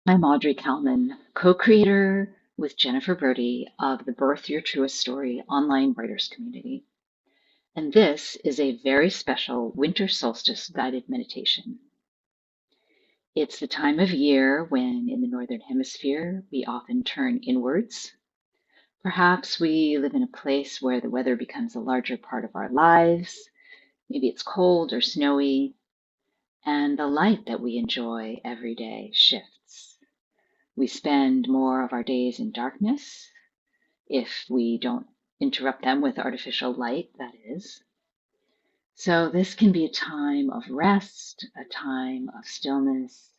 I'm Audrey Kalman, co-creator with Jennifer Birdie of the Birth Your Truest Story online writers community. And this is a very special Winter Solstice guided meditation. It's the time of year when in the Northern Hemisphere, we often turn inwards. Perhaps we live in a place where the weather becomes a larger part of our lives. Maybe it's cold or snowy, and the light that we enjoy every day shifts. We spend more of our days in darkness, if we don't interrupt them with artificial light, that is. So this can be a time of rest, a time of stillness,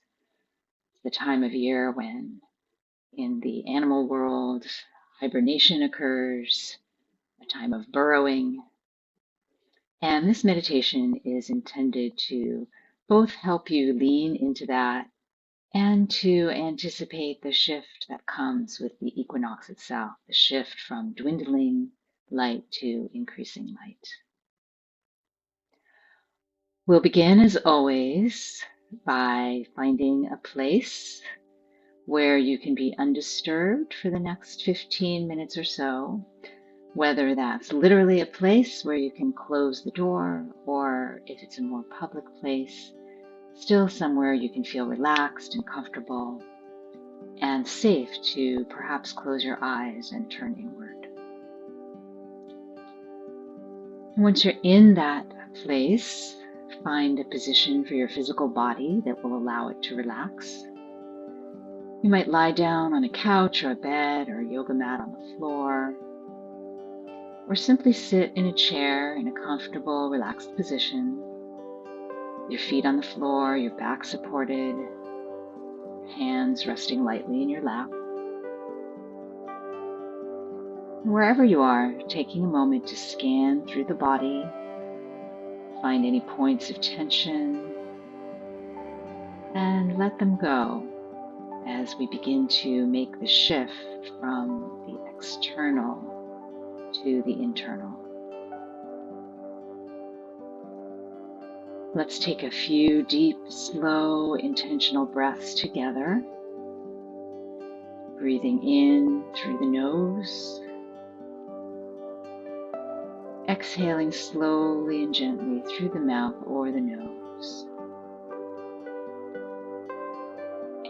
the time of year when in the animal world, hibernation occurs, a time of burrowing. And this meditation is intended to both help you lean into that and to anticipate the shift that comes with the equinox itself, the shift from dwindling light to increasing light. We'll begin, as always, by finding a place where you can be undisturbed for the next 15 minutes or so, whether that's literally a place where you can close the door, or if it's a more public place, still somewhere you can feel relaxed and comfortable and safe to perhaps close your eyes and turn inward. Once you're in that place, find a position for your physical body that will allow it to relax. You might lie down on a couch or a bed or a yoga mat on the floor, or simply sit in a chair in a comfortable, relaxed position, your feet on the floor, your back supported, hands resting lightly in your lap. Wherever you are, taking a moment to scan through the body, find any points of tension, and let them go as we begin to make the shift from the external to the internal. Let's take a few deep, slow, intentional breaths together, breathing in through the nose, exhaling slowly and gently through the mouth or the nose.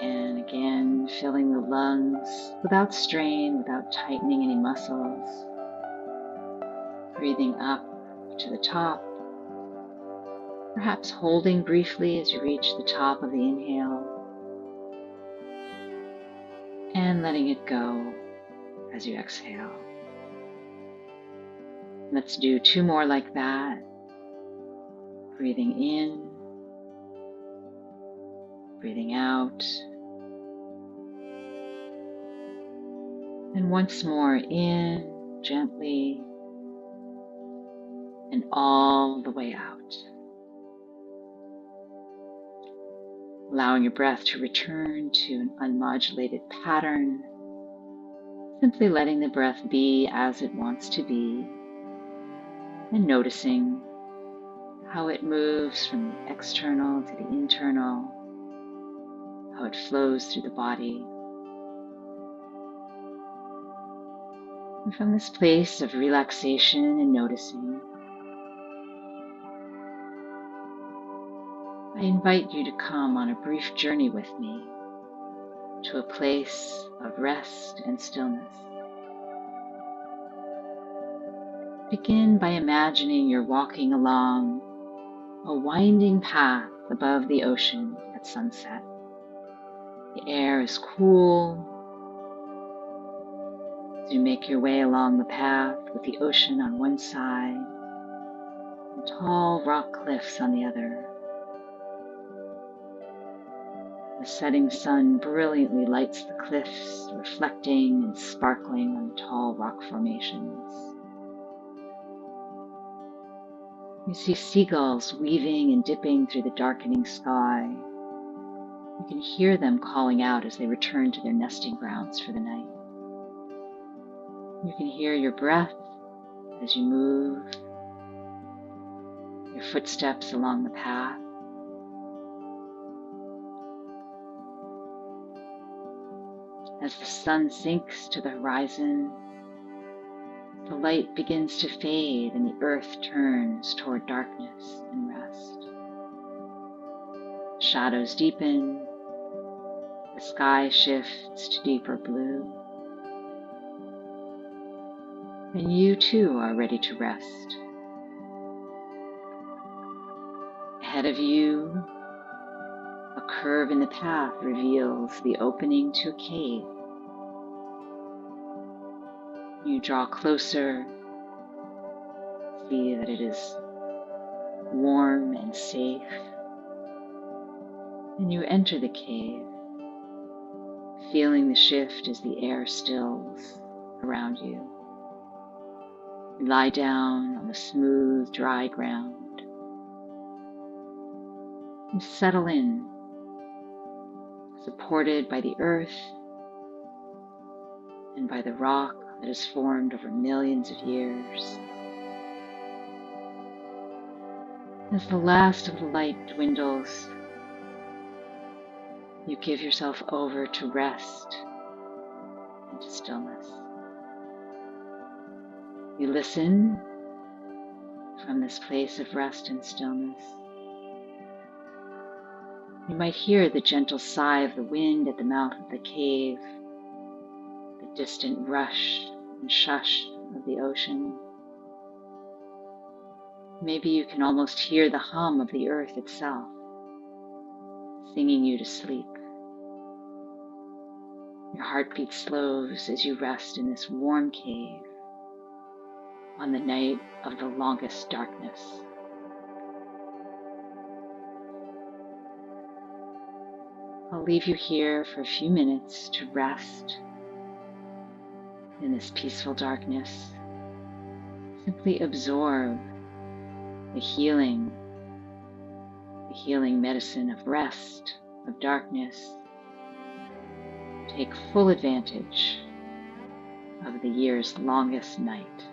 And again, filling the lungs without strain, without tightening any muscles. Breathing up to the top, perhaps holding briefly as you reach the top of the inhale, and letting it go as you exhale. Let's do 2 more like that. Breathing in, breathing out, and once more in, gently, and all the way out. Allowing your breath to return to an unmodulated pattern, simply letting the breath be as it wants to be, and noticing how it moves from the external to the internal, how it flows through the body. And from this place of relaxation and noticing, I invite you to come on a brief journey with me to a place of rest and stillness. Begin by imagining you're walking along a winding path above the ocean at sunset. The air is cool as you make your way along the path with the ocean on one side and tall rock cliffs on the other. The setting sun brilliantly lights the cliffs, reflecting and sparkling on the tall rock formations. You see seagulls weaving and dipping through the darkening sky. You can hear them calling out as they return to their nesting grounds for the night. You can hear your breath as you move, your footsteps along the path. As the sun sinks to the horizon, the light begins to fade and the earth turns toward darkness and rest. Shadows deepen, the sky shifts to deeper blue, and you too are ready to rest. Ahead of you, a curve in the path reveals the opening to a cave. You draw closer, see that it is warm and safe, and you enter the cave, feeling the shift as the air stills around you. You lie down on the smooth, dry ground and settle in, supported by the earth and by the rock that has formed over millions of years. As the last of the light dwindles, you give yourself over to rest and to stillness. You listen from this place of rest and stillness. You might hear the gentle sigh of the wind at the mouth of the cave, the distant rush and shush of the ocean. Maybe you can almost hear the hum of the earth itself, singing you to sleep. Your heartbeat slows as you rest in this warm cave on the night of the longest darkness. I'll leave you here for a few minutes to rest in this peaceful darkness. Simply absorb the healing medicine of rest, of darkness. Take full advantage of the year's longest night.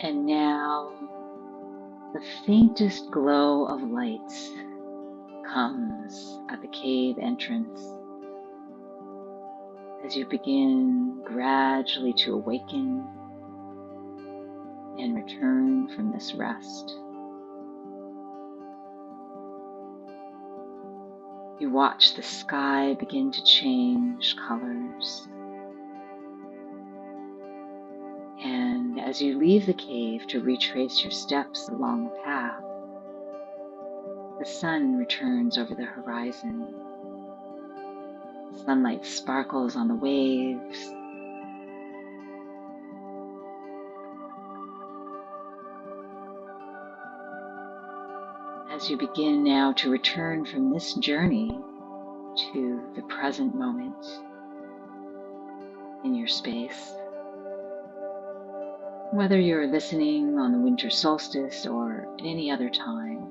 And now the faintest glow of lights comes at the cave entrance as you begin gradually to awaken and return from this rest. You watch the sky begin to change colors. And as you leave the cave to retrace your steps along the path, the sun returns over the horizon. Sunlight sparkles on the waves. As you begin now to return from this journey to the present moment in your space, whether you're listening on the winter solstice or at any other time,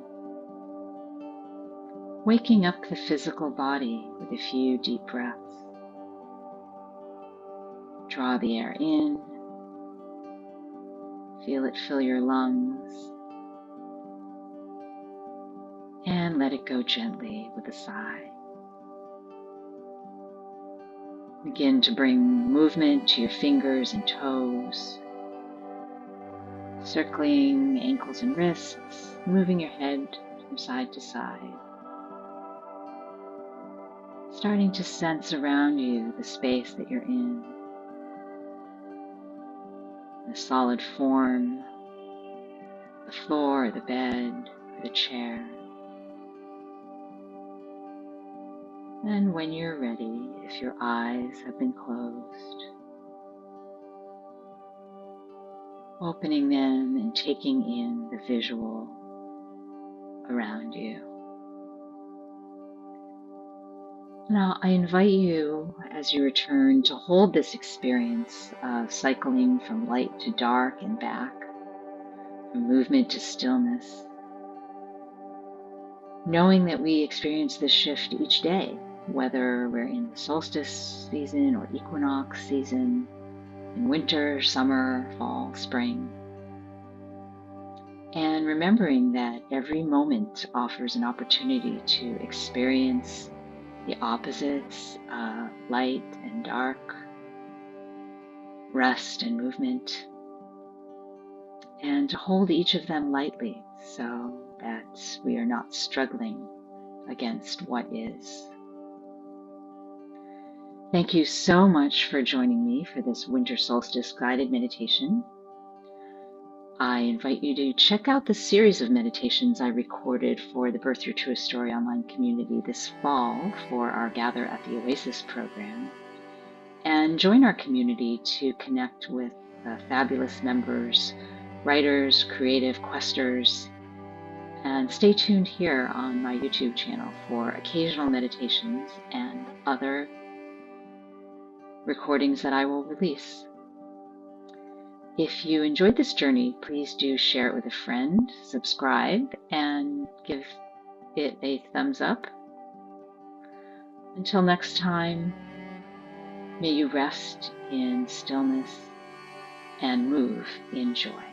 waking up the physical body with a few deep breaths. Draw the air in, feel it fill your lungs, and let it go gently with a sigh. Begin to bring movement to your fingers and toes, circling ankles and wrists, moving your head from side to side. Starting to sense around you the space that you're in, the solid form, the floor, or the bed, or the chair. And when you're ready, if your eyes have been closed, opening them and taking in the visual around you. Now, I invite you, as you return, to hold this experience of cycling from light to dark and back, from movement to stillness, knowing that we experience this shift each day, whether we're in the solstice season or equinox season, in winter, summer, fall, spring. And remembering that every moment offers an opportunity to experience the opposites of light and dark, rest and movement, and to hold each of them lightly so that we are not struggling against what is. Thank you so much for joining me for this winter solstice guided meditation. I invite you to check out the series of meditations I recorded for the Birth Your Truest Story online community this fall for our Gather at the Oasis program, and join our community to connect with fabulous members, writers, creative questers, and stay tuned here on my YouTube channel for occasional meditations and other recordings that I will release. If you enjoyed this journey, please do share it with a friend, subscribe, and give it a thumbs up. Until next time, may you rest in stillness and move in joy.